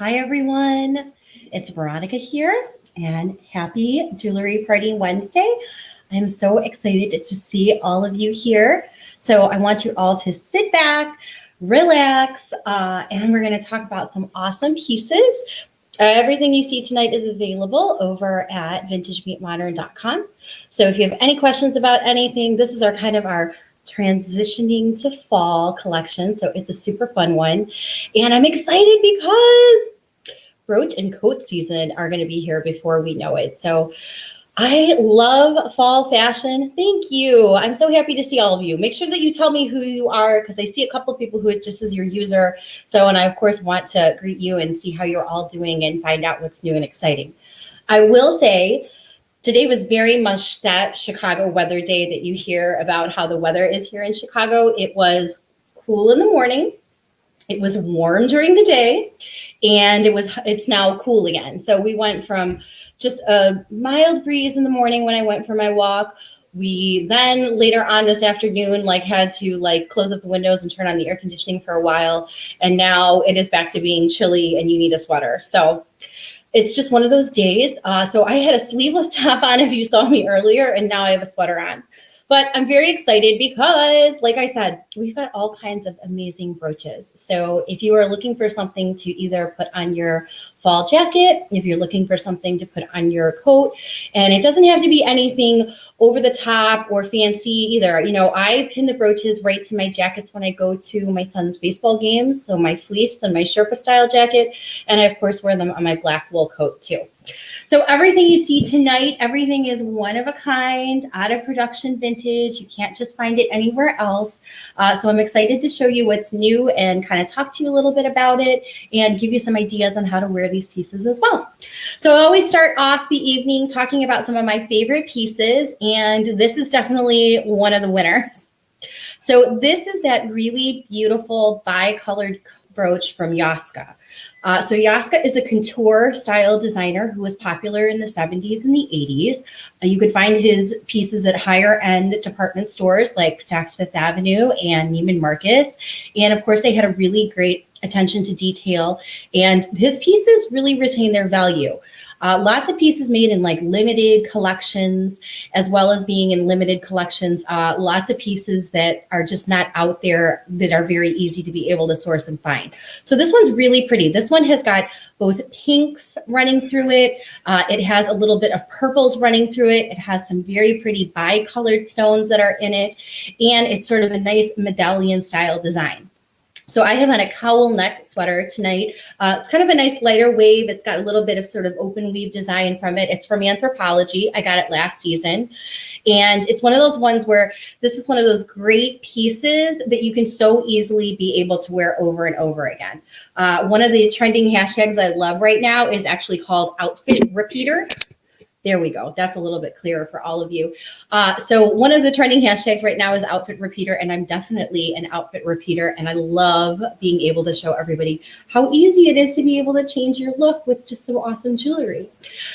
Hi, everyone. It's Veronica here, and happy Jewelry Party Wednesday. I'm so excited to see all of you here. So, I want you all to sit back, relax, and we're going to talk about some awesome pieces. Everything you see tonight is available over at vintagemeetmodern.com. So, if you have any questions about anything, this is our transitioning to fall collection. So it's a super fun one. And I'm excited because brooch and coat season are going to be here before we know it. So I love fall fashion. Thank you. I'm so happy to see all of you. Make sure that you tell me who you are because I see a couple of people who it just as your user. So, and I of course want to greet you and see how you're all doing and find out what's new and exciting. I will say today was very much that Chicago weather day that you hear about how the weather is here in Chicago. It was cool in the morning. It was warm during the day, and it's now cool again. So we went from just a mild breeze in the morning when I went for my walk. We then later on this afternoon had to close up the windows and turn on the air conditioning for a while. And now it is back to being chilly and you need a sweater. So it's just one of those days. So I had a sleeveless top on if you saw me earlier, and now I have a sweater on. But I'm very excited because, like I said, we've got all kinds of amazing brooches. So if you are looking for something to either put on your fall jacket, if you're looking for something to put on your coat, and it doesn't have to be anything over the top or fancy either. I pin the brooches right to my jackets when I go to my son's baseball games. So my fleece and my Sherpa style jacket. And I, of course, wear them on my black wool coat too. So everything you see tonight, everything is one of a kind, out of production vintage. You can't just find it anywhere else. So I'm excited to show you what's new and kind of talk to you a little bit about it and give you some ideas on how to wear these pieces as well. So I always start off the evening talking about some of my favorite pieces, and this is definitely one of the winners. So this is that really beautiful bi-colored brooch from Yaska. So Yaska is a couture style designer who was popular in the 70s and the 80s. You could find his pieces at higher end department stores like Saks Fifth Avenue and Neiman Marcus. And of course, they had a really great attention to detail, and his pieces really retain their value. Lots of pieces made in limited collections, as well as being in limited collections. Lots of pieces that are just not out there that are very easy to be able to source and find. So this one's really pretty. This one has got both pinks running through it. It has a little bit of purples running through it. It has some very pretty bi-colored stones that are in it. And it's sort of a nice medallion style design. So I have on a cowl neck sweater tonight. It's kind of a nice lighter wave. It's got a little bit of sort of open weave design from it. It's from Anthropologie. I got it last season. And it's one of those ones where this is one of those great pieces that you can so easily be able to wear over and over again. One of the trending hashtags I love right now is actually called Outfit Repeater. There we go. That's a little bit clearer for all of you. So one of the trending hashtags right now is outfit repeater, and I'm definitely an outfit repeater, and I love being able to show everybody how easy it is to be able to change your look with just some awesome jewelry.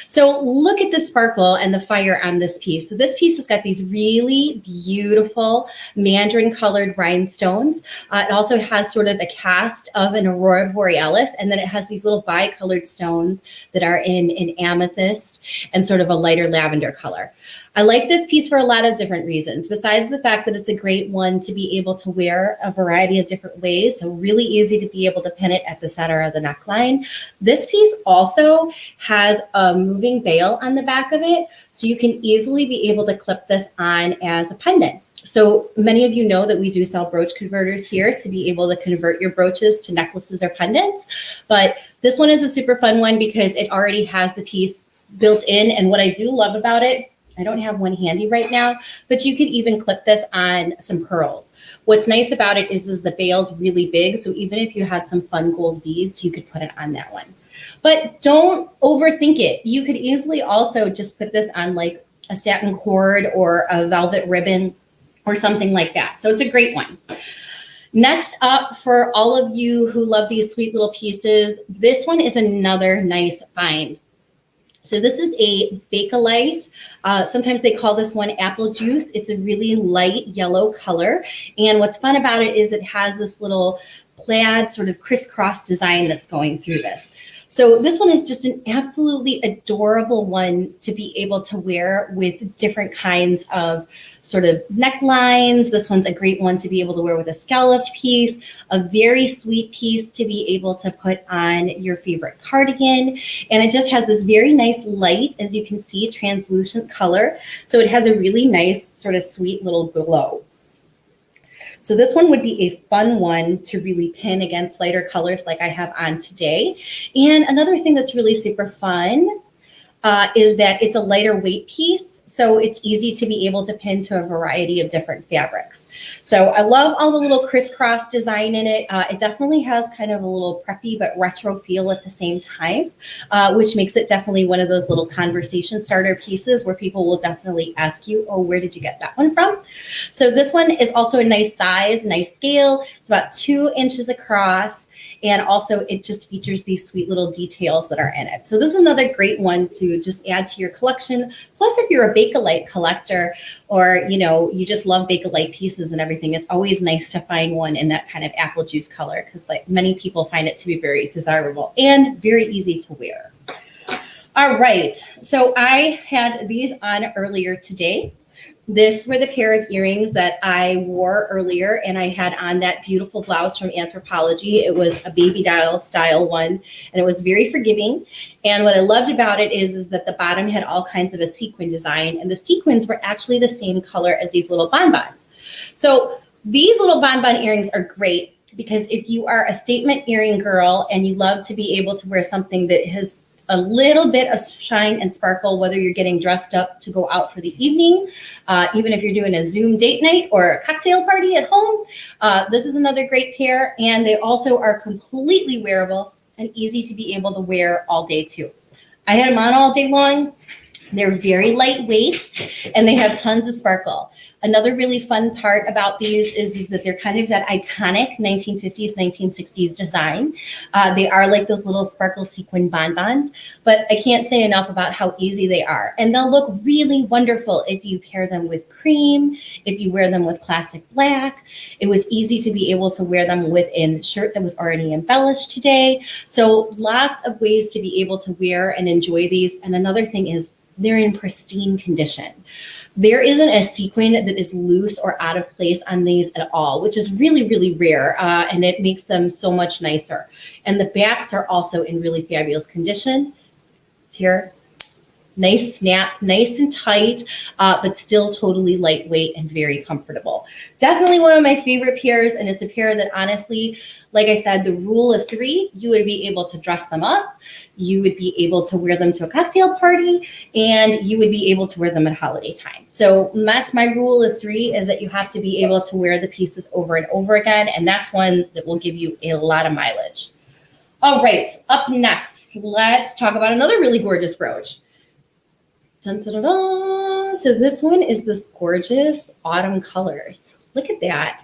So look at the sparkle and the fire on this piece. So this piece has got these really beautiful mandarin colored rhinestones. It also has sort of a cast of an aurora borealis, and then it has these little bi-colored stones that are in amethyst and sort of a lighter lavender color. I like this piece for a lot of different reasons, besides the fact that it's a great one to be able to wear a variety of different ways. So really easy to be able to pin it at the center of the neckline. This piece also has a moving veil on the back of it, so you can easily be able to clip this on as a pendant. So many of you know that we do sell brooch converters here to be able to convert your brooches to necklaces or pendants. But this one is a super fun one because it already has the piece built in. And what I do love about it, I don't have one handy right now, but you could even clip this on some pearls. What's nice about it is the bail's really big. So even if you had some fun gold beads, you could put it on that one. But don't overthink it. You could easily also just put this on like a satin cord or a velvet ribbon or something like that. So it's a great one. Next up, for all of you who love these sweet little pieces, this one is another nice find. So this is a Bakelite. Sometimes they call this one apple juice. It's a really light yellow color. And what's fun about it is it has this little plaid sort of crisscross design that's going through this. So this one is just an absolutely adorable one to be able to wear with different kinds of sort of necklines. This one's a great one to be able to wear with a scalloped piece, a very sweet piece to be able to put on your favorite cardigan. And it just has this very nice light, as you can see, translucent color. So it has a really nice sort of sweet little glow. So this one would be a fun one to really pin against lighter colors like I have on today. And another thing that's really super fun is that it's a lighter weight piece. So it's easy to be able to pin to a variety of different fabrics. So I love all the little crisscross design in it. It definitely has kind of a little preppy but retro feel at the same time, which makes it definitely one of those little conversation starter pieces where people will definitely ask you, oh, where did you get that one from? So this one is also a nice size, nice scale. It's about 2 inches across. And also it just features these sweet little details that are in it. So this is another great one to just add to your collection. Plus, if you're a Bakelite collector or, you know, you just love Bakelite pieces and everything, it's always nice to find one in that kind of apple juice color because like many people find it to be very desirable and very easy to wear. All right, so I had these on earlier today. This were the pair of earrings that I wore earlier, and I had on that beautiful blouse from Anthropologie. It was a baby doll style one, and it was very forgiving. And what I loved about it is that the bottom had all kinds of a sequin design, and the sequins were actually the same color as these little bonbons. So these little bonbon earrings are great because if you are a statement earring girl and you love to be able to wear something that has a little bit of shine and sparkle, whether you're getting dressed up to go out for the evening, even if you're doing a Zoom date night or a cocktail party at home, this is another great pair. And they also are completely wearable and easy to be able to wear all day too. I had them on all day long. They're very lightweight and they have tons of sparkle. Another really fun part about these is that they're kind of that iconic 1950s, 1960s design. They are like those little sparkle sequin bonbons, but I can't say enough about how easy they are. And they'll look really wonderful if you pair them with cream, if you wear them with classic black. It was easy to be able to wear them with a shirt that was already embellished today. So lots of ways to be able to wear and enjoy these. And another thing is they're in pristine condition. There isn't a sequin that is loose or out of place on these at all, which is really, really rare, and it makes them so much nicer. And the backs are also in really fabulous condition. It's here. Nice snap, nice and tight, but still totally lightweight and very comfortable. Definitely one of my favorite pairs, and it's a pair that honestly, like I said, the rule of 3, you would be able to dress them up, you would be able to wear them to a cocktail party, and you would be able to wear them at holiday time. So that's my rule of 3, is that you have to be able to wear the pieces over and over again, and that's one that will give you a lot of mileage. All right, up next, let's talk about another really gorgeous brooch. Dun, dun, dun, dun. So this one is this gorgeous autumn colors. Look at that.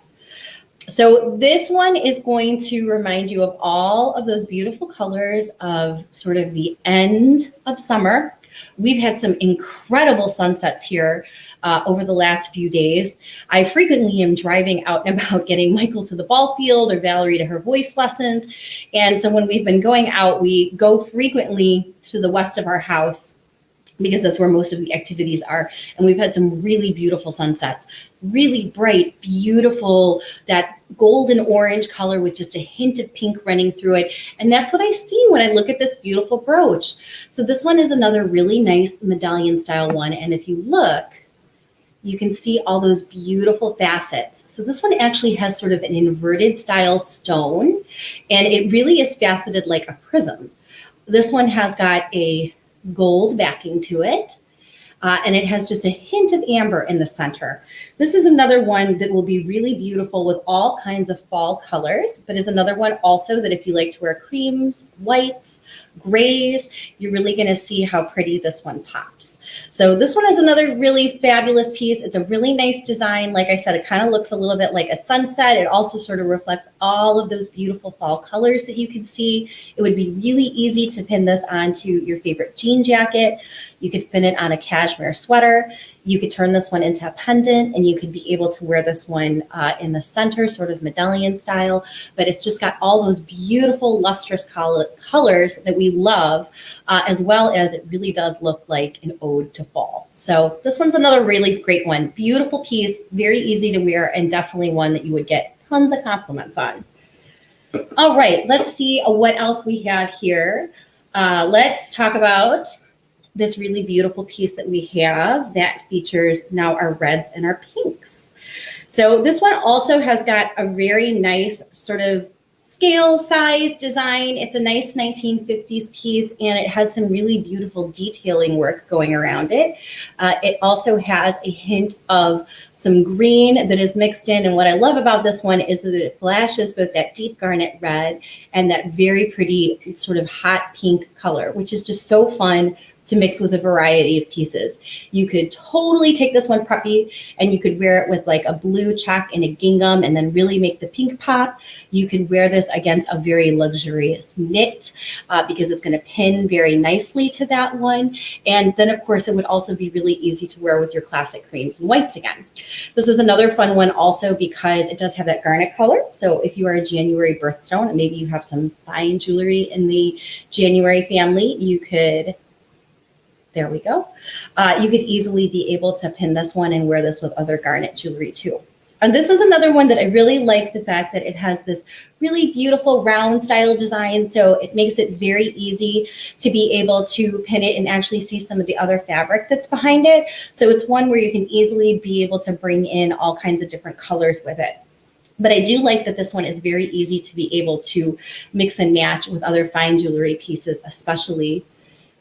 So this one is going to remind you of all of those beautiful colors of sort of the end of summer. We've had some incredible sunsets here over the last few days. I frequently am driving out and about getting Michael to the ball field or Valerie to her voice lessons. And so when we've been going out, we go frequently to the west of our house because that's where most of the activities are. And we've had some really beautiful sunsets, really bright, beautiful, that golden orange color with just a hint of pink running through it. And that's what I see when I look at this beautiful brooch. So this one is another really nice medallion style one. And if you look, you can see all those beautiful facets. So this one actually has sort of an inverted style stone, and it really is faceted like a prism. This one has got a gold backing to it, and it has just a hint of amber in the center. This is another one that will be really beautiful with all kinds of fall colors, but is another one also that if you like to wear creams, whites, grays, you're really going to see how pretty this one pops. So this one is another really fabulous piece. It's a really nice design. Like I said, it kind of looks a little bit like a sunset. It also sort of reflects all of those beautiful fall colors that you can see. It would be really easy to pin this onto your favorite jean jacket. You could pin it on a cashmere sweater. You could turn this one into a pendant, and you could be able to wear this one in the center, sort of medallion style. But it's just got all those beautiful lustrous colors that we love, as well as it really does look like an ode to fall. So this one's another really great one. Beautiful piece, very easy to wear, and definitely one that you would get tons of compliments on. All right, let's see what else we have here. Let's talk about this really beautiful piece that we have that features now our reds and our pinks. So this one also has got a very nice sort of scale size design. It's a nice 1950s piece, and it has some really beautiful detailing work going around it. It also has a hint of some green that is mixed in. And what I love about this one is that it flashes both that deep garnet red and that very pretty sort of hot pink color, which is just so fun to mix with a variety of pieces. You could totally take this one preppy and you could wear it with like a blue check and a gingham and then really make the pink pop. You could wear this against a very luxurious knit because it's going to pin very nicely to that one. And then of course it would also be really easy to wear with your classic creams and whites again. This is another fun one also because it does have that garnet color. So if you are a January birthstone and maybe you have some fine jewelry in the January family, you could there we go. You could easily be able to pin this one and wear this with other garnet jewelry too. And this is another one that I really like the fact that it has this really beautiful round style design. So it makes it very easy to be able to pin it and actually see some of the other fabric that's behind it. So it's one where you can easily be able to bring in all kinds of different colors with it. But I do like that this one is very easy to be able to mix and match with other fine jewelry pieces, especially.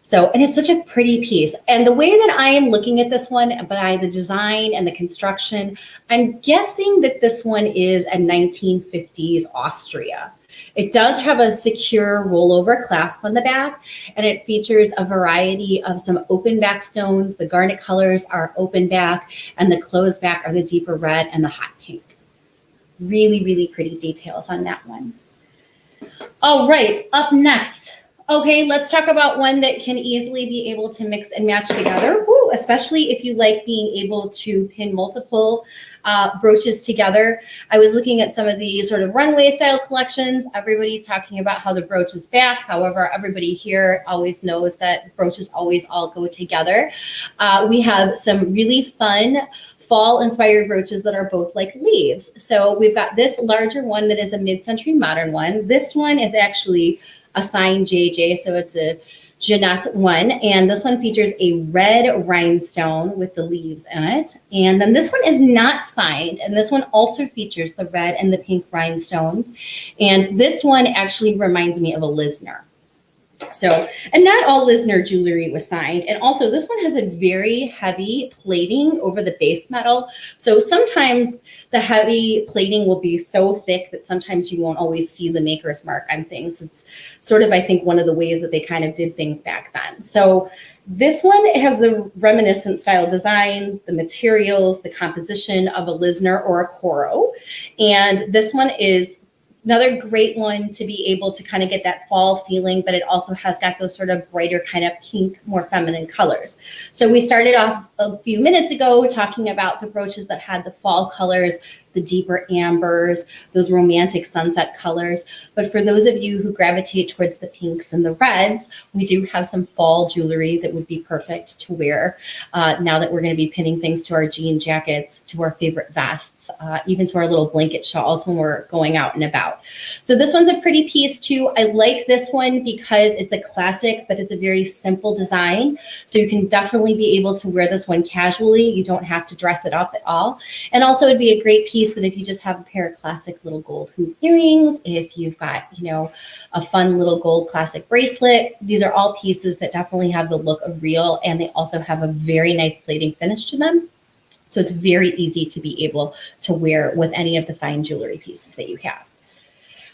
So, and it's such a pretty piece. And the way that I am looking at this one by the design and the construction, I'm guessing that this one is a 1950s Austria. It does have a secure rollover clasp on the back, and it features a variety of some open back stones. The garnet colors are open back, and the closed back are the deeper red and the hot pink. Really, really pretty details on that one. All right, up next. Okay, let's talk about one that can easily be able to mix and match together, especially if you like being able to pin multiple brooches together. I was looking at some of the sort of runway style collections. Everybody's talking about how the brooch is back. However, everybody here always knows that brooches always all go together. We have some really fun fall-inspired brooches that are both like leaves. So we've got this larger one that is a mid-century modern one. This one is actually a signed JJ, so it's a Jeanette one, and this one features a red rhinestone with the leaves in it. And then this one is not signed, and this one also features the red and the pink rhinestones. And this one actually reminds me of a Lisner. So, and not all Lisner jewelry was signed. And also this one has a very heavy plating over the base metal. So sometimes the heavy plating will be so thick that sometimes you won't always see the maker's mark on things. It's sort of, I think, one of the ways that they kind of did things back then. So this one has the reminiscent style design, the materials, the composition of a Lisner or a Coro. And this one is another great one to be able to kind of get that fall feeling, but it also has got those sort of brighter kind of pink, more feminine colors. So we started off a few minutes ago talking about the brooches that had the fall colors, the deeper ambers, those romantic sunset colors. But for those of you who gravitate towards the pinks and the reds, we do have some fall jewelry that would be perfect to wear now that we're going to be pinning things to our jean jackets, to our favorite vests, even to our little blanket shawls when we're going out and about. So this one's a pretty piece too. I like this one because it's a classic, but it's a very simple design. So you can definitely be able to wear this one casually. You don't have to dress it up at all. And also it'd be a great piece that if you just have a pair of classic little gold hoop earrings, if you've got, you know, a fun little gold classic bracelet, these are all pieces that definitely have the look of real, and they also have a very nice plating finish to them. So it's very easy to be able to wear with any of the fine jewelry pieces that you have.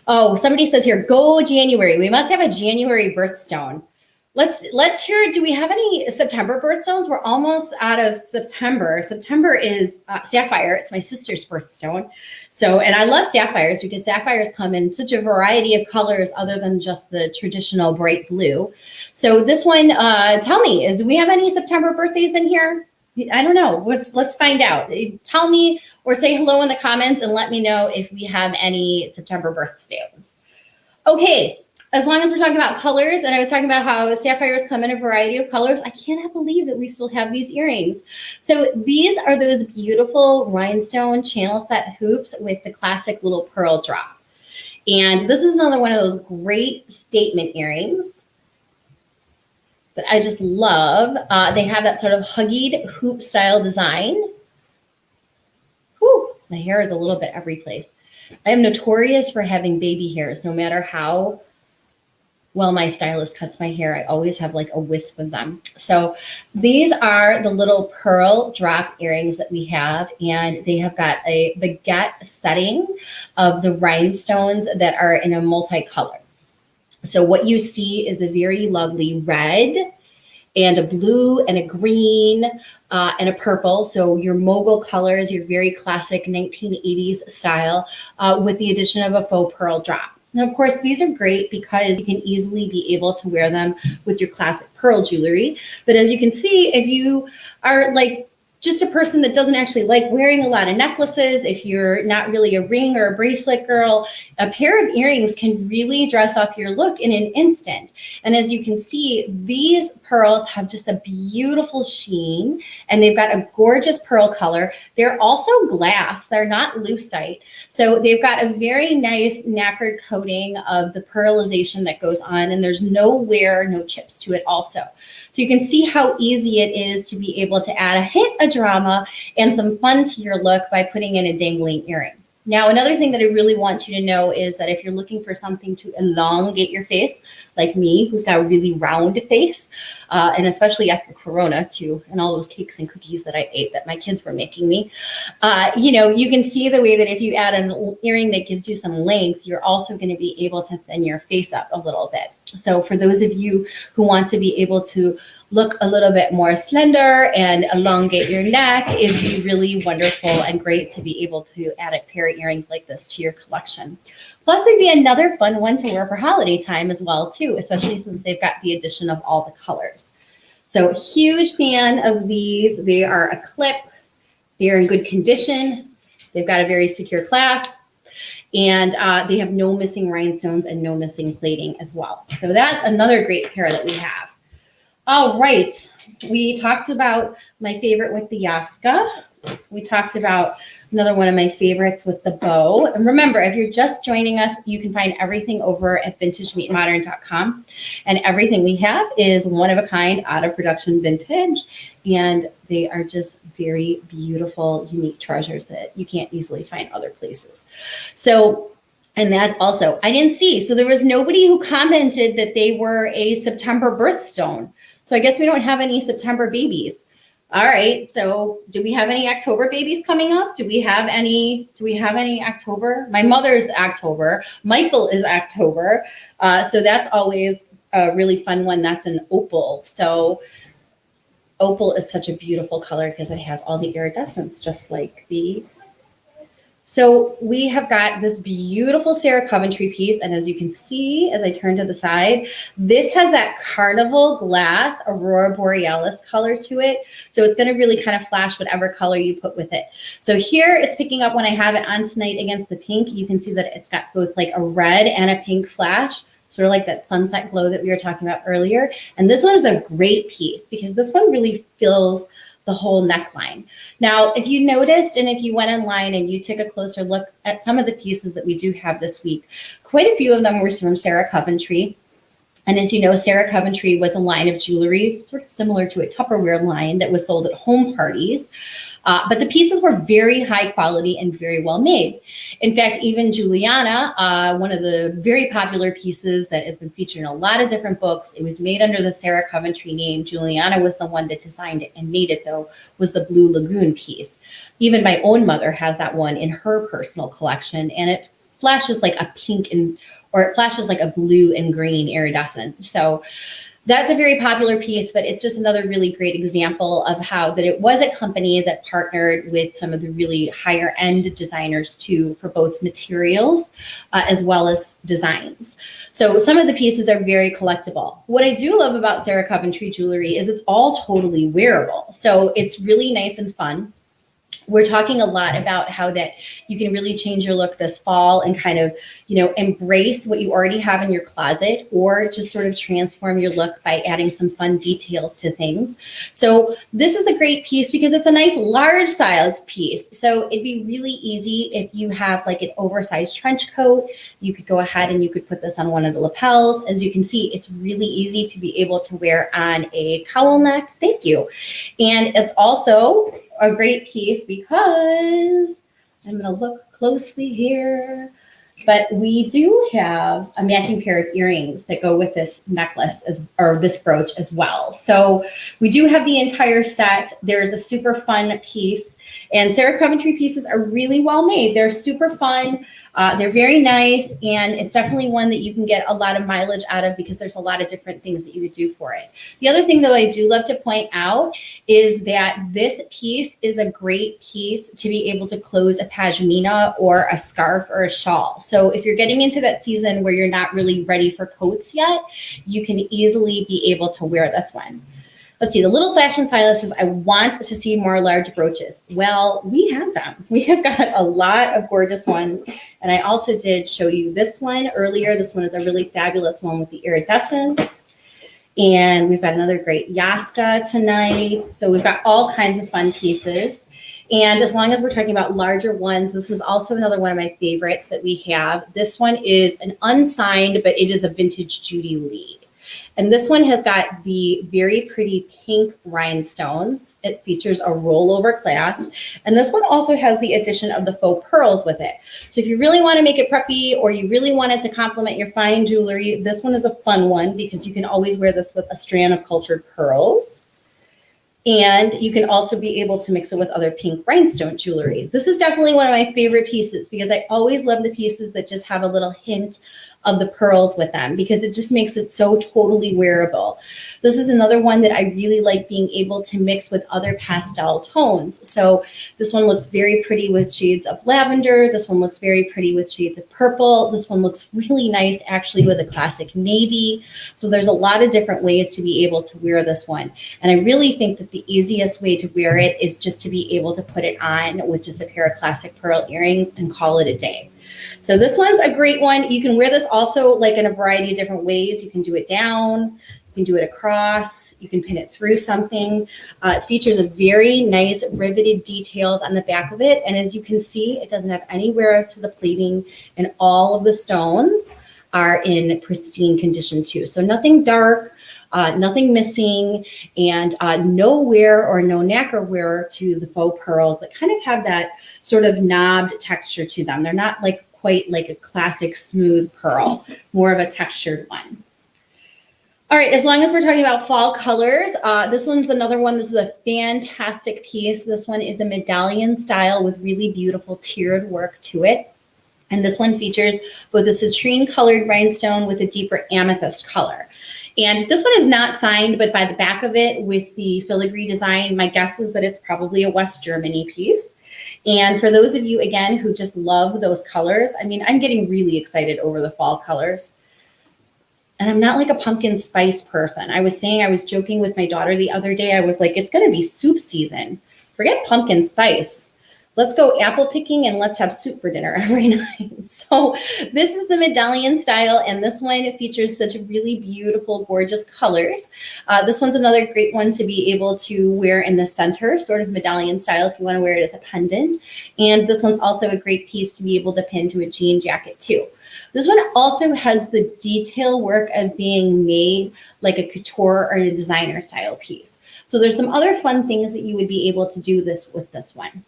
Oh, somebody says here, go January. We must have a January birthstone. Let's hear, do we have any September birthstones? We're almost out of September. September is sapphire. It's my sister's birthstone. So, and I love sapphires because sapphires come in such a variety of colors other than just the traditional bright blue. So this one, tell me, do we have any September birthdays in here? I don't know. Let's find out. Tell me or say hello in the comments and let me know if we have any September birthstones. Okay, as long as we're talking about colors, and I was talking about how sapphires come in a variety of colors, I cannot believe that we still have these earrings. So these are those beautiful rhinestone channel set hoops with the classic little pearl drop. And this is another one of those great statement earrings that I just love. They have that sort of huggied hoop style design. Whew, my hair is a little bit every place. I am notorious for having baby hairs. No matter how well my stylist cuts my hair, I always have like a wisp of them. So these are the little pearl drop earrings that we have, and they have got a baguette setting of the rhinestones that are in a multicolor. So what you see is a very lovely red and a blue and a green and a purple. So your mogul colors, your very classic 1980s style with the addition of a faux pearl drop. And of course, these are great because you can easily be able to wear them with your classic pearl jewelry. But as you can see, if you are like just a person that doesn't actually like wearing a lot of necklaces, if you're not really a ring or a bracelet girl, a pair of earrings can really dress up your look in an instant. And as you can see, these pearls have just a beautiful sheen, and they've got a gorgeous pearl color. They're also glass, they're not lucite. So they've got a very nice nacquered coating of the pearlization that goes on, and there's no wear, no chips to it also. So you can see how easy it is to be able to add a hint of drama and some fun to your look by putting in a dangling earring. Now, another thing that I really want you to know is that if you're looking for something to elongate your face, like me, who's got a really round face, and especially after Corona too, and all those cakes and cookies that I ate that my kids were making me, you can see the way that if you add an earring that gives you some length, you're also going to be able to thin your face up a little bit. So for those of you who want to be able to look a little bit more slender and elongate your neck, it'd be really wonderful and great to be able to add a pair of earrings like this to your collection. Plus, it'd be another fun one to wear for holiday time as well too, especially since they've got the addition of all the colors. So huge fan of these. They are a clip. They are in good condition. They've got a very secure clasp. And they have no missing rhinestones and no missing plating as well. So that's another great pair that we have. All right, we talked about my favorite with the Yaska. We talked about another one of my favorites with the bow. And remember, if you're just joining us, you can find everything over at vintagemeetmodern.com. And everything we have is one of a kind, out of production vintage. And they are just very beautiful, unique treasures that you can't easily find other places. So, and that also, I didn't see. So there was nobody who commented that they were a September birthstone. So I guess we don't have any September babies. All right. So do we have any October babies coming up? Do we have any October? My mother's October. Michael is October. So that's always a really fun one. That's an opal. So opal is such a beautiful color because it has all the iridescence, just like the. So we have got this beautiful Sarah Coventry piece. And as you can see, as I turn to the side, this has that carnival glass Aurora Borealis color to it. So it's going to really kind of flash whatever color you put with it. So here it's picking up when I have it on tonight against the pink. You can see that it's got both like a red and a pink flash, sort of like that sunset glow that we were talking about earlier. And this one is a great piece because this one really fills the whole neckline. Now, if you noticed, and if you went online and you took a closer look at some of the pieces that we do have this week, quite a few of them were from Sarah Coventry. And as you know, Sarah Coventry was a line of jewelry, sort of similar to a Tupperware line that was sold at home parties. But the pieces were very high quality and very well made. In fact, even Juliana, one of the very popular pieces that has been featured in a lot of different books, it was made under the Sarah Coventry name. Juliana was the one that designed it and made it, though, was the Blue Lagoon piece. Even my own mother has that one in her personal collection, and it flashes like a pink or it flashes like a blue and green iridescent. So That's a very popular piece, but it's just another really great example of how that it was a company that partnered with some of the really higher end designers too, for both materials as well as designs. So some of the pieces are very collectible. What I do love about Sarah Coventry jewelry is it's all totally wearable. So it's really nice and fun. We're talking a lot about how that you can really change your look this fall and kind of, embrace what you already have in your closet, or just sort of transform your look by adding some fun details to things. So this is a great piece because it's a nice large size piece. So it'd be really easy if you have like an oversized trench coat, you could go ahead and you could put this on one of the lapels. As you can see, it's really easy to be able to wear on a cowl neck. Thank you. And it's also a great piece because I'm going to look closely here, but we do have a matching pair of earrings that go with this necklace or this brooch as well. So we do have the entire set. There's a super fun piece, and Sarah Coventry pieces are really well made. They're super fun. They're very nice, and it's definitely one that you can get a lot of mileage out of because there's a lot of different things that you could do for it. The other thing that I do love to point out is that this piece is a great piece to be able to close a pashmina or a scarf or a shawl. So if you're getting into that season where you're not really ready for coats yet, you can easily be able to wear this one. Let's see, the little fashion stylist says, I want to see more large brooches. Well, we have them. We have got a lot of gorgeous ones. And I also did show you this one earlier. This one is a really fabulous one with the iridescence. And we've got another great Yaska tonight. So we've got all kinds of fun pieces. And as long as we're talking about larger ones, this is also another one of my favorites that we have. This one is an unsigned, but it is a vintage Judy Lee. And this one has got the very pretty pink rhinestones. It features a rollover clasp. And this one also has the addition of the faux pearls with it. So if you really want to make it preppy, or you really want it to complement your fine jewelry, this one is a fun one because you can always wear this with a strand of cultured pearls. And you can also be able to mix it with other pink rhinestone jewelry. This is definitely one of my favorite pieces because I always love the pieces that just have a little hint of the pearls with them because it just makes it so totally wearable. This is another one that I really like being able to mix with other pastel tones. So this one looks very pretty with shades of lavender. This one looks very pretty with shades of purple. This one looks really nice actually with a classic navy. So there's a lot of different ways to be able to wear this one. And I really think that the easiest way to wear it is just to be able to put it on with just a pair of classic pearl earrings and call it a day. So this one's a great one. You can wear this also like in a variety of different ways. You can do it down, you can do it across, you can pin it through something. It features a very nice riveted details on the back of it. And as you can see, it doesn't have any wear to the plating, and all of the stones are in pristine condition too. So nothing dark, nothing missing, and no wear or no nacre wear to the faux pearls that kind of have that sort of knobbed texture to them. They're not like quite like a classic smooth pearl, more of a textured one. All right, as long as we're talking about fall colors, this one's another one. This is a fantastic piece. This one is a medallion style with really beautiful tiered work to it. And this one features both a citrine colored rhinestone with a deeper amethyst color. And this one is not signed, but by the back of it with the filigree design, my guess is that it's probably a West Germany piece. And for those of you, again, who just love those colors, I mean, I'm getting really excited over the fall colors. And I'm not like a pumpkin spice person. I was joking with my daughter the other day. I was like, it's going to be soup season. Forget pumpkin spice. Let's go apple picking and let's have soup for dinner every night. So this is the medallion style, and this one features such really beautiful, gorgeous colors. This one's another great one to be able to wear in the center, sort of medallion style if you want to wear it as a pendant. And this one's also a great piece to be able to pin to a jean jacket too. This one also has the detail work of being made like a couture or a designer style piece. So there's some other fun things that you would be able to do this with this one.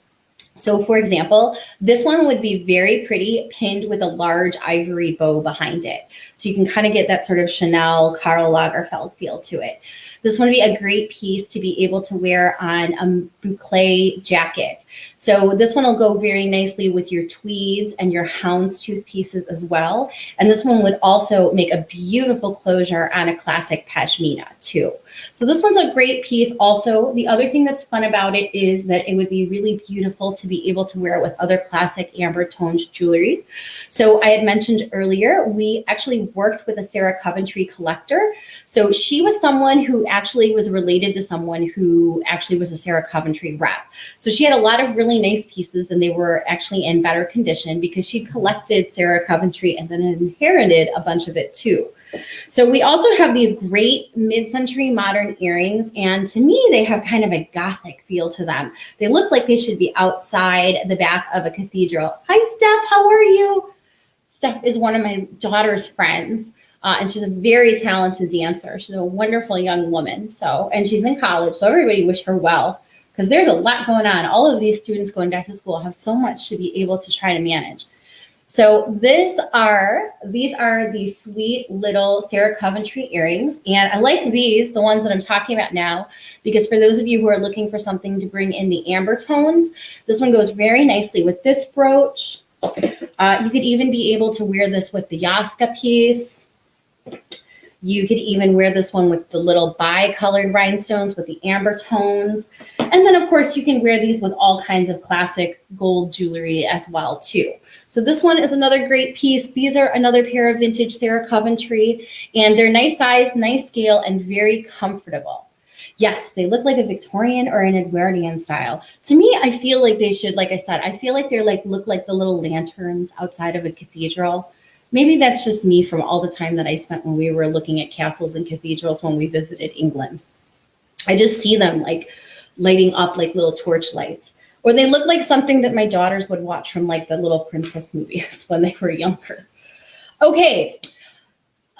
So for example, this one would be very pretty pinned with a large ivory bow behind it. So you can kind of get that sort of Chanel Karl Lagerfeld feel to it. This would be a great piece to be able to wear on a boucle jacket. So this one will go very nicely with your tweeds and your houndstooth pieces as well. And this one would also make a beautiful closure on a classic pashmina too. So this one's a great piece. Also, the other thing that's fun about it is that it would be really beautiful to be able to wear it with other classic amber toned jewelry. So I had mentioned earlier, we actually worked with a Sarah Coventry collector. So she was someone who actually was related to someone who actually was a Sarah Coventry rep. So she had a lot of really nice pieces, and they were actually in better condition because she collected Sarah Coventry and then inherited a bunch of it too. So we also have these great mid-century modern earrings, and to me, they have kind of a Gothic feel to them. They look like they should be outside the back of a cathedral. Hi, Steph, how are you? Steph is one of my daughter's friends, and she's a very talented dancer. She's a wonderful young woman, and she's in college, so everybody wish her well, because there's a lot going on. All of these students going back to school have so much to be able to try to manage. So these are the sweet little Sarah Coventry earrings. And I like these, the ones that I'm talking about now, because for those of you who are looking for something to bring in the amber tones, this one goes very nicely with this brooch. You could even be able to wear this with the Yaska piece. You could even wear this one with the little bi-colored rhinestones with the amber tones. And then, of course, you can wear these with all kinds of classic gold jewelry as well, too. So this one is another great piece. These are another pair of vintage Sarah Coventry, and they're nice size, nice scale, and very comfortable. Yes, they look like a Victorian or an Edwardian style. To me, I feel like they should, like I said, I feel like they're look like the little lanterns outside of a cathedral. Maybe that's just me from all the time that I spent when we were looking at castles and cathedrals when we visited England. I just see them lighting up like little torch lights. Or they look like something that my daughters would watch from the Little Princess movies when they were younger. Okay,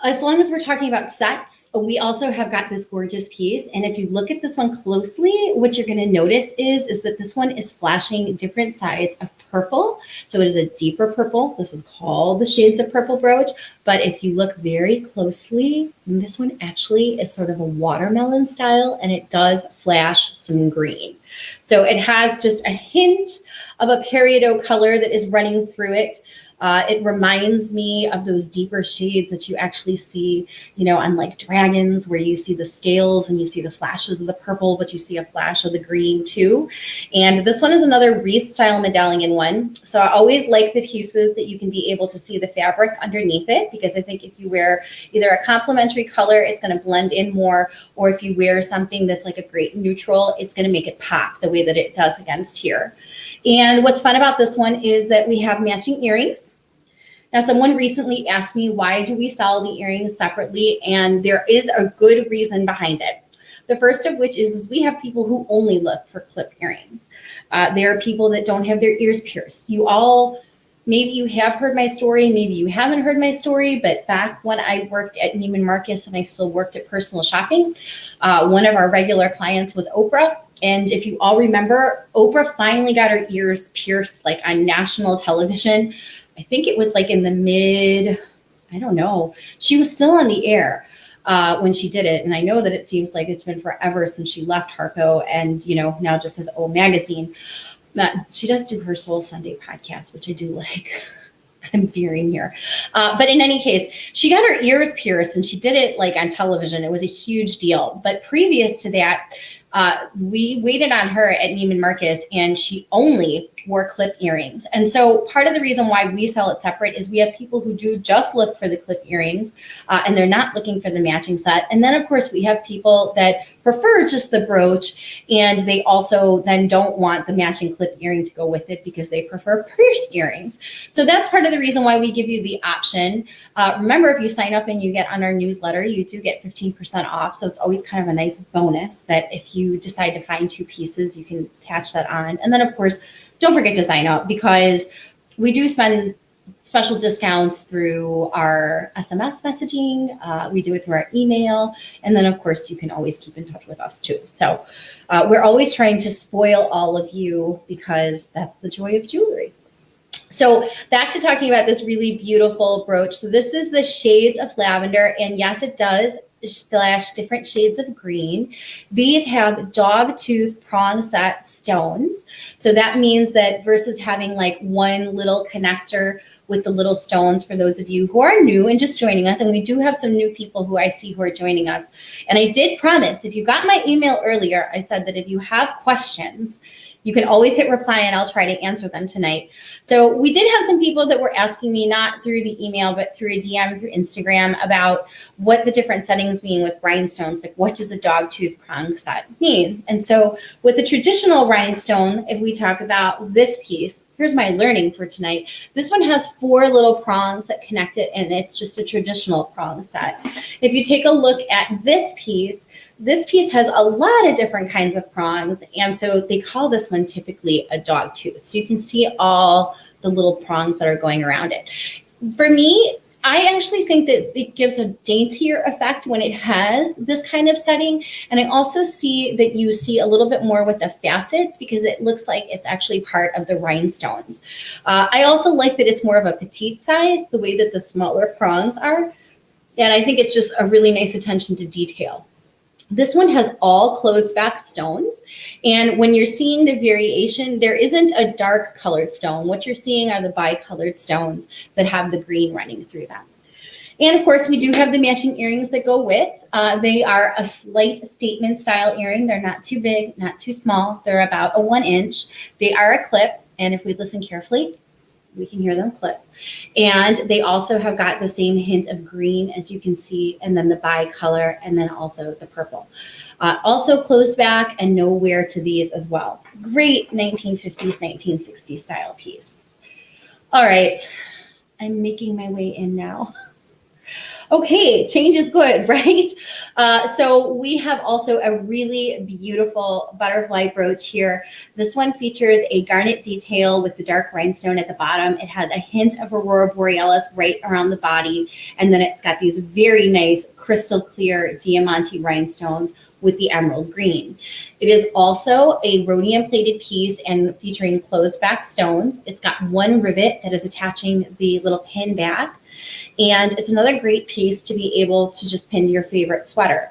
as long as we're talking about sets, we also have got this gorgeous piece. And if you look at this one closely, what you're going to notice is that this one is flashing different sides of purple. So it is a deeper purple. This is called the Shades of Purple brooch. But if you look very closely, this one actually is sort of a watermelon style, and it does flash some green. So it has just a hint of a peridot color that is running through it. It reminds me of those deeper shades that you actually see, on dragons, where you see the scales and you see the flashes of the purple, but you see a flash of the green too. And this one is another wreath style medallion one. So I always like the pieces that you can be able to see the fabric underneath it, because I think if you wear either a complementary color, it's going to blend in more, or if you wear something that's like a great neutral, it's going to make it pop the way that it does against here. And what's fun about this one is that we have matching earrings. Now, someone recently asked me, why do we sell the earrings separately? And there is a good reason behind it. The first of which is we have people who only look for clip earrings. There are people that don't have their ears pierced. Maybe you have heard my story, maybe you haven't heard my story, but back when I worked at Neiman Marcus and I still worked at Personal Shopping, one of our regular clients was Oprah. And if you all remember, Oprah finally got her ears pierced on national television. I think it was in the she was still on the air when she did it. And I know that it seems like it's been forever since she left Harpo and, now just has O Magazine. She does do her Soul Sunday podcast, which I do like. I'm veering here. But in any case, she got her ears pierced and she did it on television. It was a huge deal. But previous to that, we waited on her at Neiman Marcus, and she only wore clip earrings. And so part of the reason why we sell it separate is we have people who do just look for the clip earrings, and they're not looking for the matching set. And then, of course, we have people that prefer just the brooch, and they also then don't want the matching clip earring to go with it because they prefer pierced earrings. So that's part of the reason why we give you the option. Remember, if you sign up and you get on our newsletter, you do get 15% off. So it's always kind of a nice bonus that if you decide to find two pieces, you can attach that on. And then, of course, don't forget to sign up, because we do spend special discounts through our SMS messaging. We do it through our email. And then, of course, you can always keep in touch with us, too. So we're always trying to spoil all of you, because that's the joy of jewelry. So back to talking about this really beautiful brooch. So this is the Shades of Lavender. And yes, it does slash different shades of green. These have dog tooth prong set stones. So that means that versus having like one little connector with the little stones, for those of you who are new and just joining us, and we do have some new people who I see who are joining us. And I did promise, if you got my email earlier, I said that if you have questions, you can always hit reply and I'll try to answer them tonight. So we did have some people that were asking me, not through the email, but through a DM through Instagram, about what the different settings mean with rhinestones. Like, what does a dog tooth prong set mean? And so with the traditional rhinestone, if we talk about this piece, here's my learning for tonight. This one has 4 little prongs that connect it, and it's just a traditional prong set. If you take a look at this piece has a lot of different kinds of prongs, and so they call this one typically a dog tooth. So you can see all the little prongs that are going around it. For me, I actually think that it gives a daintier effect when it has this kind of setting. And I also see that you see a little bit more with the facets because it looks like it's actually part of the rhinestones. I also like that it's more of a petite size, the way that the smaller prongs are. And I think it's just a really nice attention to detail. This one has all closed back stones. And when you're seeing the variation, there isn't a dark colored stone. What you're seeing are the bicolored stones that have the green running through them. And of course, we do have the matching earrings that go with. They are a slight statement style earring. They're not too big, not too small. They're about a 1 inch. They are a clip. And if we listen carefully, we can hear them clip. And they also have got the same hint of green, as you can see, and then the bicolor, and then also the purple. Also closed back and no wear to these as well. Great 1950s, 1960s style piece. All right, I'm making my way in now. Okay, change is good, right? So we have also a really beautiful butterfly brooch here. This one features a garnet detail with the dark rhinestone at the bottom. It has a hint of Aurora Borealis right around the body. And then it's got these very nice crystal clear diamante rhinestones with the emerald green. It is also a rhodium plated piece and featuring closed back stones. It's got 1 rivet that is attaching the little pin back. And it's another great piece to be able to just pin to your favorite sweater.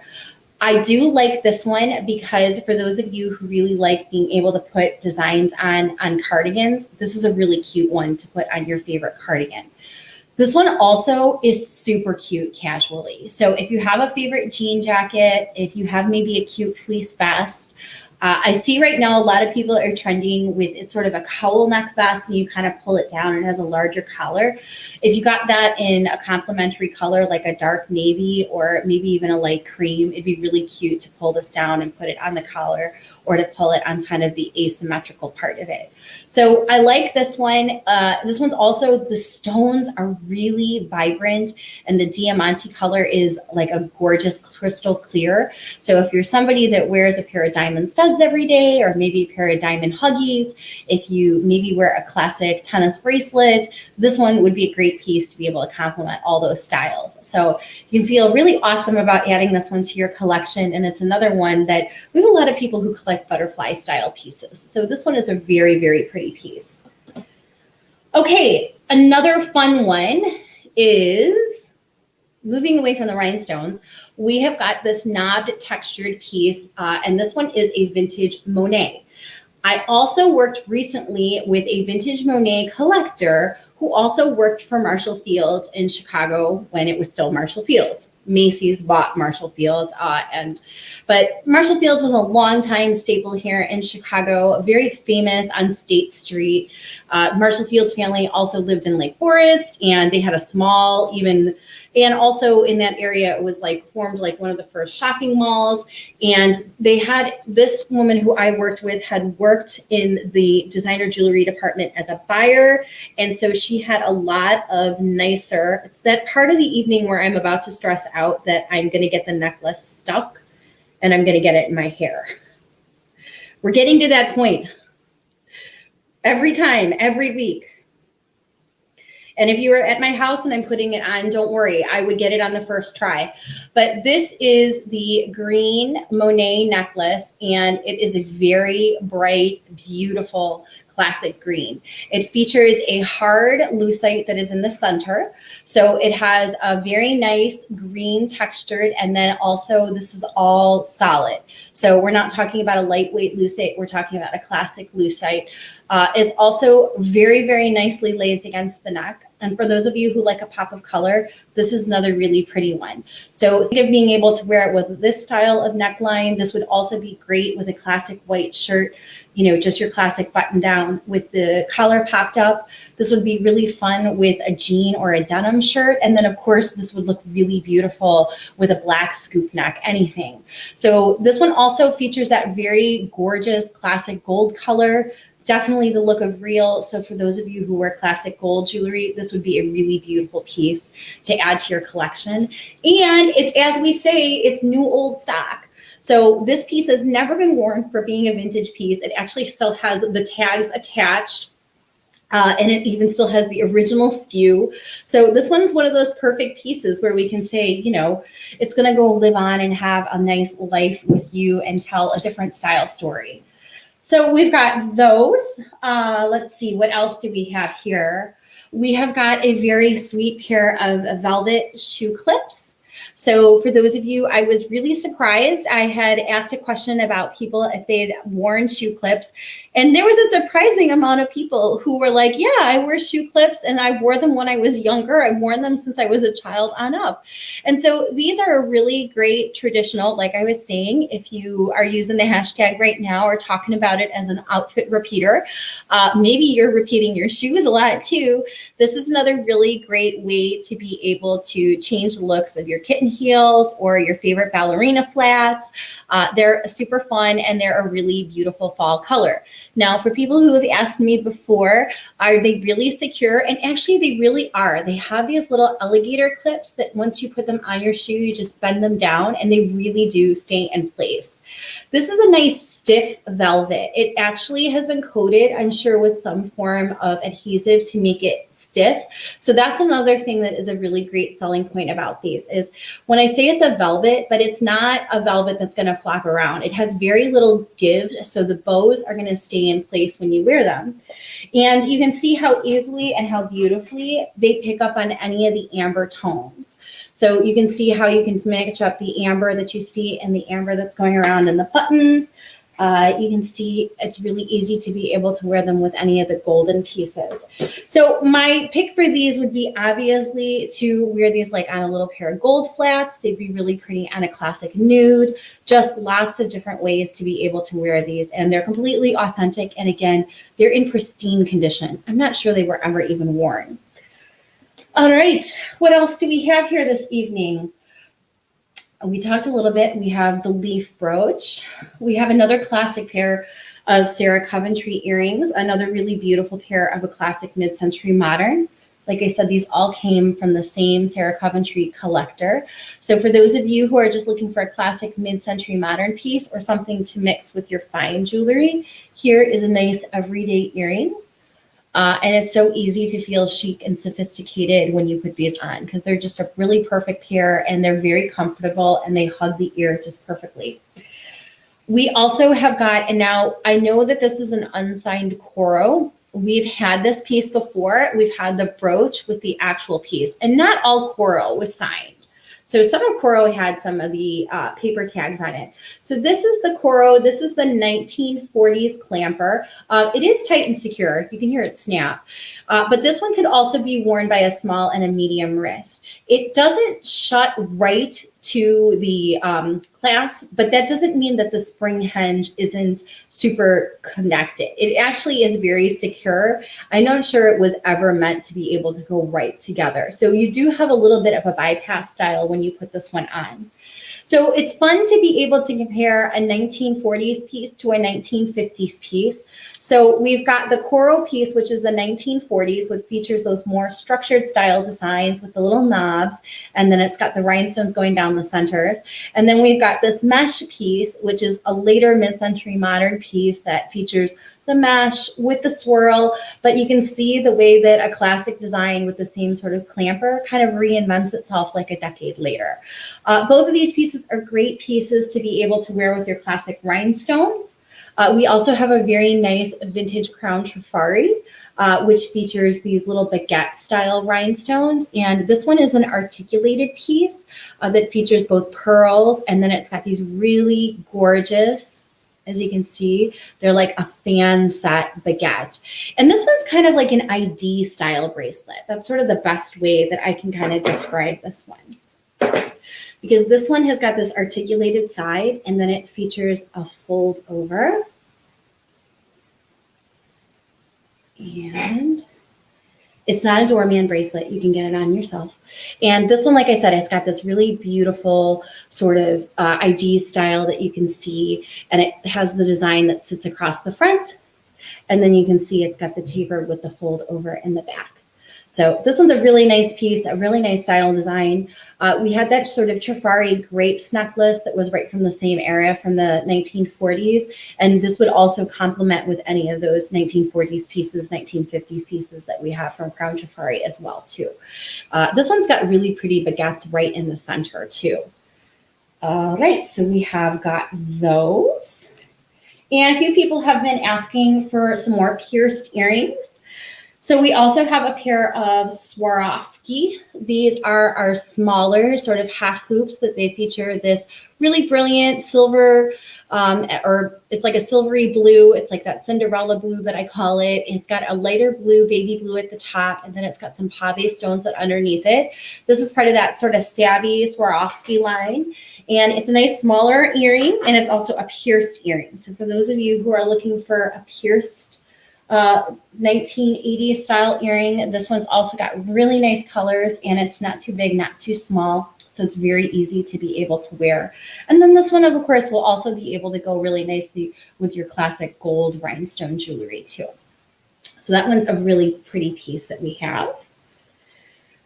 I do like this one because for those of you who really like being able to put designs on cardigans, this is a really cute one to put on your favorite cardigan. This one also is super cute casually. So if you have a favorite jean jacket, if you have maybe a cute fleece vest, I see right now a lot of people are trending with it's sort of a cowl neck vest and you kind of pull it down and it has a larger collar. If you got that in a complementary color like a dark navy or maybe even a light cream, it'd be really cute to pull this down and put it on the collar or to pull it on kind of the asymmetrical part of it. So I like this one. This one's also, the stones are really vibrant and the diamante color is like a gorgeous crystal clear. So if you're somebody that wears a pair of diamond studs every day or maybe a pair of diamond huggies, if you maybe wear a classic tennis bracelet, this one would be a great piece to be able to complement all those styles. So you can feel really awesome about adding this one to your collection. And it's another one that we have a lot of people who collect butterfly style pieces. So this one is a very, very pretty piece. Okay, another fun one is moving away from the rhinestones. We have got this knobbed textured piece, and this one is a vintage Monet. I also worked recently with a vintage Monet collector who also worked for Marshall Fields in Chicago when it was still Marshall Fields. Macy's bought Marshall Fields, but Marshall Fields was a longtime staple here in Chicago, very famous on State Street. Marshall Fields family also lived in Lake Forest, and they had a small, and also in that area, it was like formed like one of the first shopping malls. And they had this woman who I worked with had worked in the designer jewelry department as a buyer. And so she had a lot of nicer, it's that part of the evening where I'm about to stress out that I'm going to get the necklace stuck and I'm going to get it in my hair. We're getting to that point every time, every week. And if you were at my house and I'm putting it on, don't worry, I would get it on the first try. But this is the green Monet necklace, and it is a very bright, beautiful classic green. It features a hard lucite that is in the center. So it has a very nice green textured, and then also this is all solid. So we're not talking about a lightweight lucite, we're talking about a classic lucite. It's also very, very nicely lays against the neck. And for those of you who like a pop of color, this is another really pretty one. So think of being able to wear it with this style of neckline. This would also be great with a classic white shirt, you know, just your classic button down with the collar popped up. This would be really fun with a jean or a denim shirt. And then of course, this would look really beautiful with a black scoop neck, anything. So this one also features that very gorgeous classic gold color. Definitely the look of real. So for those of you who wear classic gold jewelry, this would be a really beautiful piece to add to your collection. And it's, as we say, it's new old stock. So this piece has never been worn for being a vintage piece. It actually still has the tags attached. And it even still has the original SKU. So this one's one of those perfect pieces where we can say, you know, it's going to go live on and have a nice life with you and tell a different style story. So we've got those. Let's see, what else do we have here? We have got a very sweet pair of velvet shoe clips. So for those of you, I was really surprised. I had asked a question about people if they had worn shoe clips, and there was a surprising amount of people who were like, yeah, I wear shoe clips and I wore them when I was younger. I've worn them since I was a child on up. And so these are a really great traditional, like I was saying, if you are using the hashtag right now or talking about it as an outfit repeater, maybe you're repeating your shoes a lot too. This is another really great way to be able to change the looks of your kitten heels or your favorite ballerina flats. They're super fun and they're a really beautiful fall color. Now, for people who have asked me before, are they really secure? And actually they really are. They have these little alligator clips that once you put them on your shoe, you just bend them down and they really do stay in place. This is a nice stiff velvet. It actually has been coated, I'm sure, with some form of adhesive to make it stiff. So that's another thing that is a really great selling point about these is when I say it's a velvet, but it's not a velvet that's going to flop around. It has very little give, so the bows are going to stay in place when you wear them. And you can see how easily and how beautifully they pick up on any of the amber tones. So you can see how you can match up the amber that you see and the amber that's going around in the button. You can see it's really easy to be able to wear them with any of the golden pieces. So my pick for these would be obviously to wear these like on a little pair of gold flats. They'd be really pretty on a classic nude, just lots of different ways to be able to wear these. And they're completely authentic. And again, they're in pristine condition. I'm not sure they were ever even worn. All right, what else do we have here this evening? We talked a little bit. We have the leaf brooch. We have another classic pair of Sarah Coventry earrings, another really beautiful pair of a classic mid-century modern. Like I said, these all came from the same Sarah Coventry collector. So for those of you who are just looking for a classic mid-century modern piece or something to mix with your fine jewelry, here is a nice everyday earring. And it's so easy to feel chic and sophisticated when you put these on because they're just a really perfect pair and they're very comfortable and they hug the ear just perfectly. We also have got, and now I know that this is an unsigned Coro. We've had this piece before. We've had the brooch with the actual piece, and not all Coro was signed. So some of Coro had some of the paper tags on it. So this is the Coro. This is the 1940s clamper. It is tight and secure. You can hear it snap. But this one could also be worn by a small and a medium wrist. It doesn't shut right to the clasp, but that doesn't mean that the spring hinge isn't super connected. It actually is very secure. I'm not sure it was ever meant to be able to go right together. So you do have a little bit of a bypass style when you put this one on. So it's fun to be able to compare a 1940s piece to a 1950s piece. So we've got the Coro piece, which is the 1940s, which features those more structured style designs with the little knobs, and then it's got the rhinestones going down the centers. And then we've got this mesh piece, which is a later mid-century modern piece that features the mesh with the swirl, but you can see the way that a classic design with the same sort of clamper kind of reinvents itself like a decade later. Both of these pieces are great pieces to be able to wear with your classic rhinestones. We also have a very nice vintage crown trifari, which features these little baguette style rhinestones. And this one is an articulated piece that features both pearls, and then it's got these really gorgeous, as you can see, they're like a fan set baguette. And this one's kind of like an ID style bracelet. That's sort of the best way that I can kind of describe this one. Because this one has got this articulated side, and then it features a fold over. And it's not a doorman bracelet. You can get it on yourself. And this one, like I said, it's got this really beautiful sort of ID style that you can see. And it has the design that sits across the front. And then you can see it's got the taper with the fold over in the back. So this one's a really nice piece, a really nice style design. We had that sort of Trifari grapes necklace that was right from the same era, from the 1940s. And this would also complement with any of those 1940s pieces, 1950s pieces that we have from Crown Trifari as well, too. This one's got really pretty baguettes right in the center, too. All right, so we have got those. And a few people have been asking for some more pierced earrings. So we also have a pair of Swarovski. These are our smaller sort of half hoops that they feature this really brilliant silver, or it's like a silvery blue. It's like that Cinderella blue that I call it. It's got a lighter blue, baby blue at the top, and then it's got some pave stones that underneath it. This is part of that sort of savvy Swarovski line. And it's a nice smaller earring, and it's also a pierced earring. So for those of you who are looking for a pierced 1980s style earring, this one's also got really nice colors, and it's not too big, not too small. So it's very easy to be able to wear. And then this one, of course, will also be able to go really nicely with your classic gold rhinestone jewelry too. So that one's a really pretty piece that we have.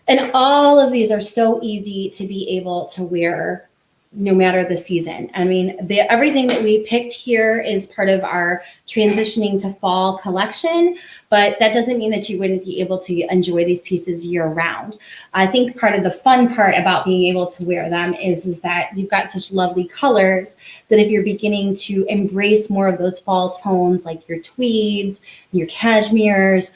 And all of these are so easy to be able to wear no matter the season. I mean, everything that we picked here is part of our transitioning to fall collection, but that doesn't mean that you wouldn't be able to enjoy these pieces year round. I think part of the fun part about being able to wear them is that you've got such lovely colors that if you're beginning to embrace more of those fall tones, like your tweeds, your cashmeres,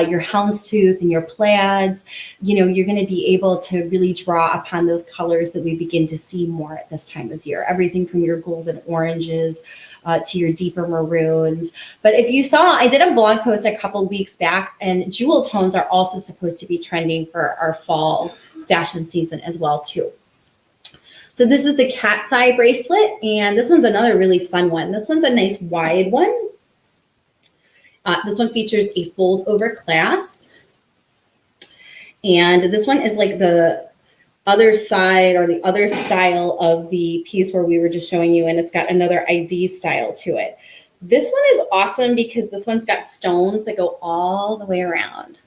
your houndstooth and your plaids, you know, you're going to be able to really draw upon those colors that we begin to see more at this time of year. Everything from your golden oranges to your deeper maroons. But if you saw, I did a blog post a couple weeks back, and jewel tones are also supposed to be trending for our fall fashion season as well too. So this is the cat's eye bracelet, and this one's another really fun one. This one's a nice wide one. This one features a fold over clasp. And this one is like the other side or the other style of the piece where we were just showing you, and it's got another ID style to it. This one is awesome because this one's got stones that go all the way around.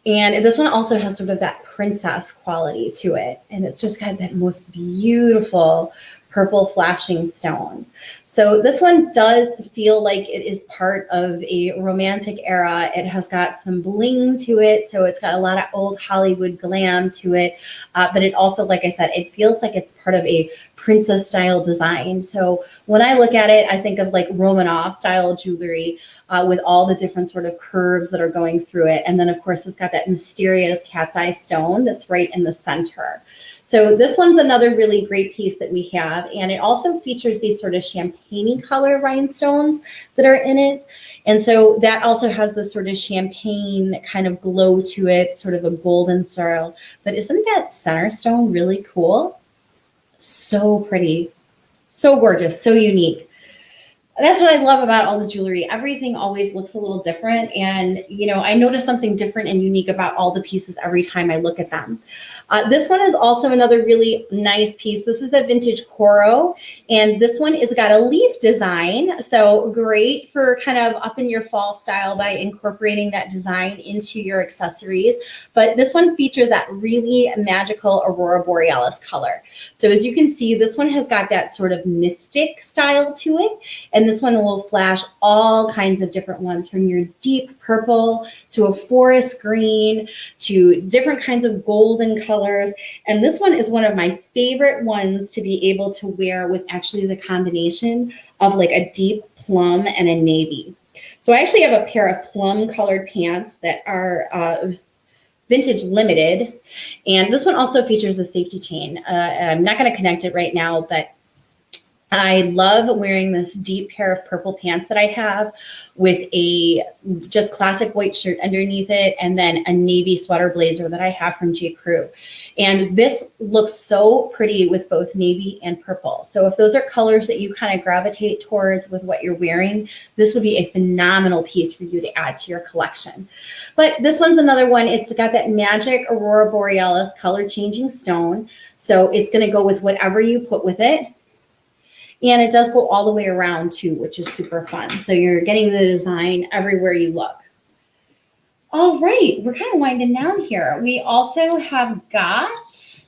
And this one also has sort of that princess quality to it. And it's just got that most beautiful purple flashing stone. So this one does feel like it is part of a romantic era. It has got some bling to it. So it's got a lot of old Hollywood glam to it. But it also, like I said, it feels like it's part of a princess style design. So when I look at it, I think of like Romanov style jewelry with all the different sort of curves that are going through it. And then of course, it's got that mysterious cat's eye stone that's right in the center. So this one's another really great piece that we have. And it also features these sort of champagne color rhinestones that are in it. And so that also has this sort of champagne kind of glow to it, sort of a golden style. But isn't that center stone really cool? So pretty, so gorgeous, so unique. That's what I love about all the jewelry. Everything always looks a little different. And, you know, I notice something different and unique about all the pieces every time I look at them. This one is also another really nice piece. This is a vintage Coro, and this one is got a leaf design. So great for kind of up in your fall style by incorporating that design into your accessories. But this one features that really magical Aurora Borealis color. So as you can see, this one has got that sort of mystic style to it. And And this one will flash all kinds of different ones, from your deep purple to a forest green to different kinds of golden colors. And this one is one of my favorite ones to be able to wear with actually the combination of like a deep plum and a navy. So I actually have a pair of plum colored pants that are vintage limited. And this one also features a safety chain. I'm not going to connect it right now, but I love wearing this deep pair of purple pants that I have with a just classic white shirt underneath it, and then a navy sweater blazer that I have from J. Crew. And this looks so pretty with both navy and purple. So if those are colors that you kind of gravitate towards with what you're wearing, this would be a phenomenal piece for you to add to your collection. But this one's another one. It's got that magic Aurora Borealis color changing stone. So it's going to go with whatever you put with it. And it does go all the way around too, which is super fun. So you're getting the design everywhere you look. All right, we're kind of winding down here. We also have got,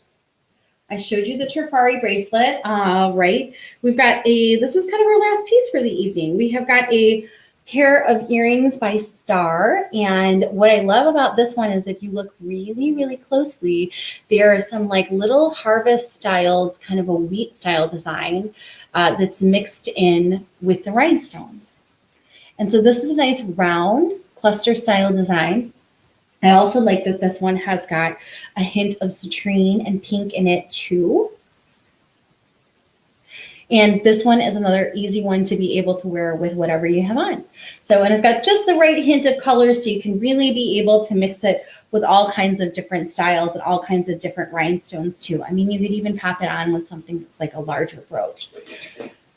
I showed you the Trifari bracelet, right? We've got this is kind of our last piece for the evening. We have got a pair of earrings by Star. And what I love about this one is if you look really, really closely, there are some like little harvest styled, kind of a wheat style design that's mixed in with the rhinestones. And so this is a nice round cluster style design. I also like that this one has got a hint of citrine and pink in it too. And this one is another easy one to be able to wear with whatever you have on. So, and it's got just the right hint of color, so you can really be able to mix it with all kinds of different styles and all kinds of different rhinestones too. I mean, you could even pop it on with something that's like a larger brooch.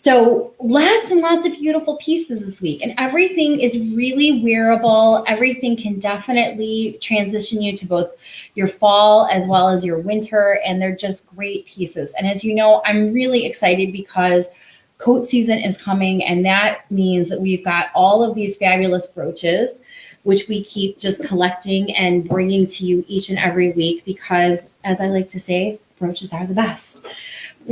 So lots and lots of beautiful pieces this week, and everything is really wearable. Everything can definitely transition you to both your fall as well as your winter, and they're just great pieces. And as you know, I'm really excited because coat season is coming, and that means that we've got all of these fabulous brooches, which we keep just collecting and bringing to you each and every week because, as I like to say, brooches are the best.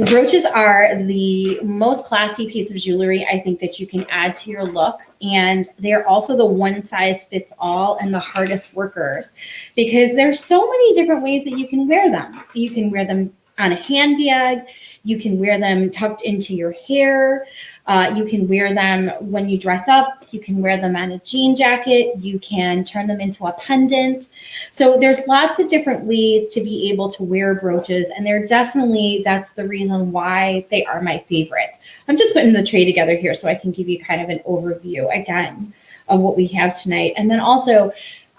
Brooches are the most classy piece of jewelry I think that you can add to your look, and they're also the one size fits all and the hardest workers because there's so many different ways that you can wear them. You can wear them on a handbag, you can wear them tucked into your hair, you can wear them when you dress up, you can wear them on a jean jacket, you can turn them into a pendant. So there's lots of different ways to be able to wear brooches, and they're definitely, that's the reason why they are my favorites. I'm just putting the tray together here so I can give you kind of an overview again of what we have tonight. And then also,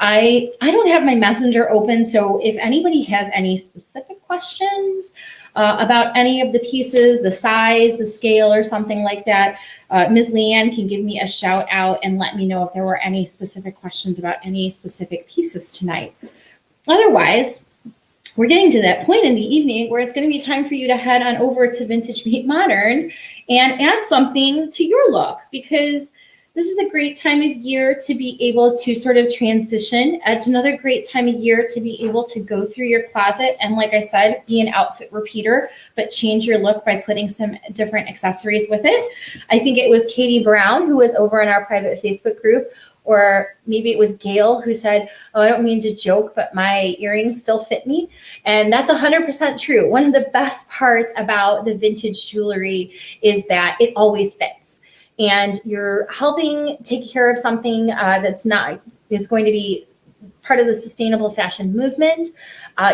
I don't have my messenger open, so if anybody has any specific questions about any of the pieces, the size, the scale, or something like that, Ms. Leanne can give me a shout out and let me know if there were any specific questions about any specific pieces tonight. Otherwise, we're getting to that point in the evening where it's going to be time for you to head on over to Vintage Meet Modern and add something to your look, because this is a great time of year to be able to sort of transition. It's another great time of year to be able to go through your closet and, like I said, be an outfit repeater, but change your look by putting some different accessories with it. I think it was Katie Brown who was over in our private Facebook group, or maybe it was Gail who said, oh, I don't mean to joke, but my earrings still fit me. And that's 100% true. One of the best parts about the vintage jewelry is that it always fits. And you're helping take care of something that's not, is going to be part of the sustainable fashion movement.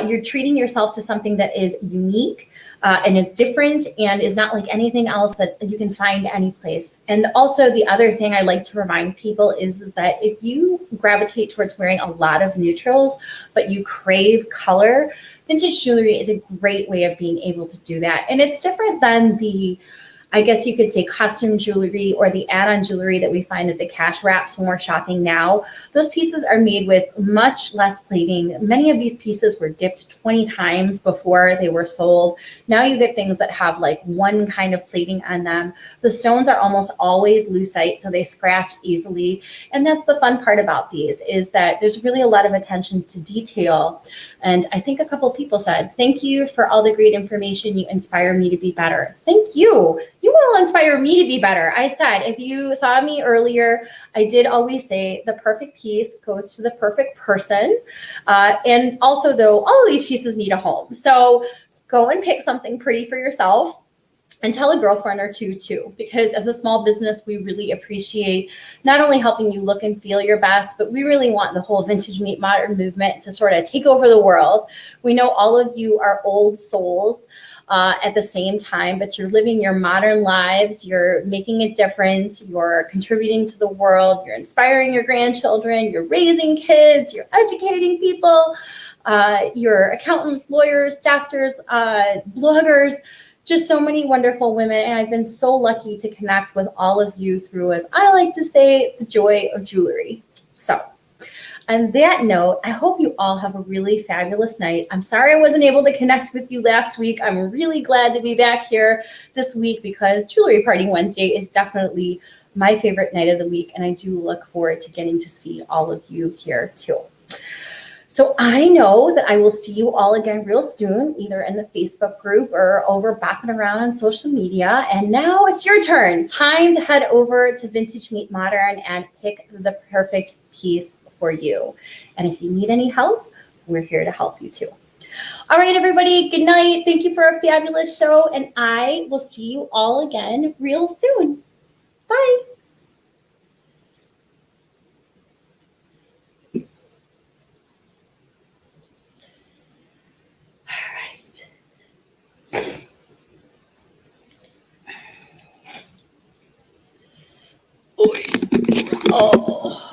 You're treating yourself to something that is unique and is different and is not like anything else that you can find any place. And also the other thing I like to remind people is that if you gravitate towards wearing a lot of neutrals, but you crave color, vintage jewelry is a great way of being able to do that. And it's different than the, I guess you could say, custom jewelry or the add-on jewelry that we find at the cash wraps when we're shopping now. Those pieces are made with much less plating. Many of these pieces were dipped 20 times before they were sold. Now you get things that have like one kind of plating on them. The stones are almost always lucite, so they scratch easily. And that's the fun part about these, is that there's really a lot of attention to detail. And I think a couple of people said, thank you for all the great information. You inspire me to be better. Thank you. you will inspire me to be better. I said, if you saw me earlier, I did always say the perfect piece goes to the perfect person. And also, though, all of these pieces need a home. So go and pick something pretty for yourself. And tell a girlfriend or two too, because as a small business, we really appreciate not only helping you look and feel your best, but we really want the whole Vintage Meet Modern movement to sort of take over the world. We know all of you are old souls at the same time, but you're living your modern lives, you're making a difference, you're contributing to the world, you're inspiring your grandchildren, you're raising kids, you're educating people, you're accountants, lawyers, doctors, bloggers, just so many wonderful women, and I've been so lucky to connect with all of you through, as I like to say, the joy of jewelry. So on that note, I hope you all have a really fabulous night. I'm sorry I wasn't able to connect with you last week. I'm really glad to be back here this week because Jewelry Party Wednesday is definitely my favorite night of the week, and I do look forward to getting to see all of you here too. So I know that I will see you all again real soon, either in the Facebook group or over bopping around on social media. And now it's your turn. Time to head over to Vintage Meet Modern and pick the perfect piece for you. And if you need any help, we're here to help you too. All right, everybody, good night. Thank you for a fabulous show. And I will see you all again real soon. Bye. Oh.